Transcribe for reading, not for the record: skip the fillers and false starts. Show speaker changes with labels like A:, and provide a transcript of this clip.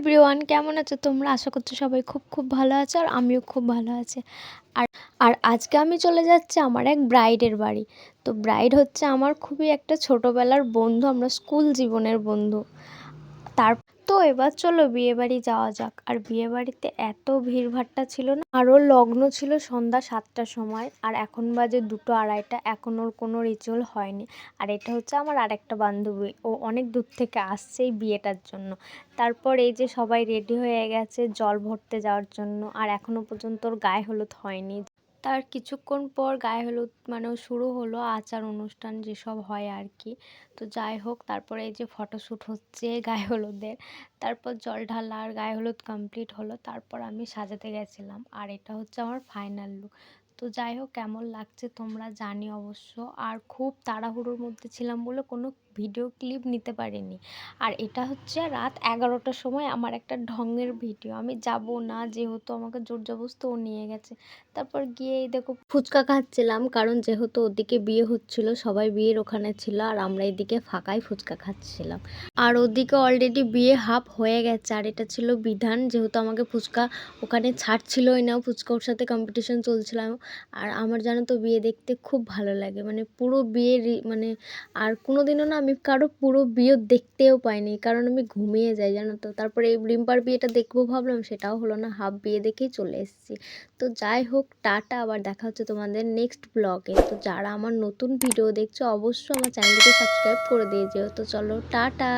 A: Everyone, কেমন আছো তোমরা? আশা করছি সবাই খুব খুব ভালো আছো আর আমিও খুব ভালো আছি। আর আর আজকে আমি চলে যাচ্ছি আমার এক ব্রাইডের বাড়ি। তো ব্রাইড হচ্ছে আমার খুবই একটা ছোটোবেলার বন্ধু, আমরা স্কুল জীবনের বন্ধু। তার তো এবার চলো বিয়েবাড়ি যাওয়া যাক। আর বিয়েবাড়িতে এত ভিড়ভাট্টা ছিল না, আরও লগ্ন ছিল সন্ধ্যা 7টার সময়, আর এখন বাজে 2টো 2:30, এখন ওর কোনো রিচুয়াল হয়নি। আর এটা হচ্ছে আমার আরেকটা বান্ধবী, ও অনেক দূর থেকে আসছে এই বিয়েটার জন্য। তারপর এই যে সবাই রেডি হয়ে গেছে জল ভরতে যাওয়ার জন্য, আর এখনও পর্যন্ত ওর গায়ে হলুদ হয়নি। তার কিছুক্ষণ পর গায়ে হলুদ মানে শুরু হলো, আচার অনুষ্ঠান যেসব হয় আর কি। তো যাই হোক, তারপরে এই যে ফটোশ্যুট হচ্ছে গায়ে হলুদের, তারপর জল ঢালা আর গায়ে হলুদ কমপ্লিট হলো। তারপর আমি সাজাতে গেছিলাম, আর এটা হচ্ছে আমার ফাইনাল লুক। তো যাই হোক, কেমন লাগছে তোমরা জানি অবশ্য। আর খুব তাড়াহুড়োর মধ্যে ছিলাম বলে কোনো ভিডিও ক্লিপ নিতে পারিনি। আর এটা হচ্ছে রাত 11টার সময় আমার একটা ঢঙের ভিডিও, আমি যাব না যেহেতু আমাকে জোর জবরদস্তি ও নিয়ে গেছে। তারপর গিয়ে এই দেখো ফুচকা খাচ্ছিলাম, কারণ যেহেতু ওদিকে বিয়ে হচ্ছিল, সবাই বিয়ের ওখানে ছিল, আর আমরা এদিকে ফাঁকাই ফুচকা খাচ্ছিলাম। আর ওদিকে অলরেডি বিয়ে হাফ হয়ে গেছে, আর এটা ছিল বিধান, যেহেতু আমাকে ফুচকা ওখানে ছাড়ছিলই না, ফুচকা ওর সাথে কম্পিটিশন চলছিলাম। আর আমার জানো তো বিয়ে দেখতে খুব ভালো লাগে, মানে পুরো বিয়ের মানে আর কোনো দিনও না আমি কারো পুরো বিয়ে দেখতেও পাইনি, কারণ আমি ঘুমিয়ে যাই জানো তো। তারপরে এই রিম্পার বিয়েটা দেখবো ভাবলাম, সেটাও হলো না, হাফ বিয়ে দেখেই চলে এসেছি। তো যাই হোক, টাটা, আবার দেখা হচ্ছে তোমাদের নেক্সট ব্লগে। তো যারা আমার নতুন ভিডিও দেখছো অবশ্যই আমার চ্যানেলটিকে সাবস্ক্রাইব করে দিয়ে যেও। তো চলো টাটা।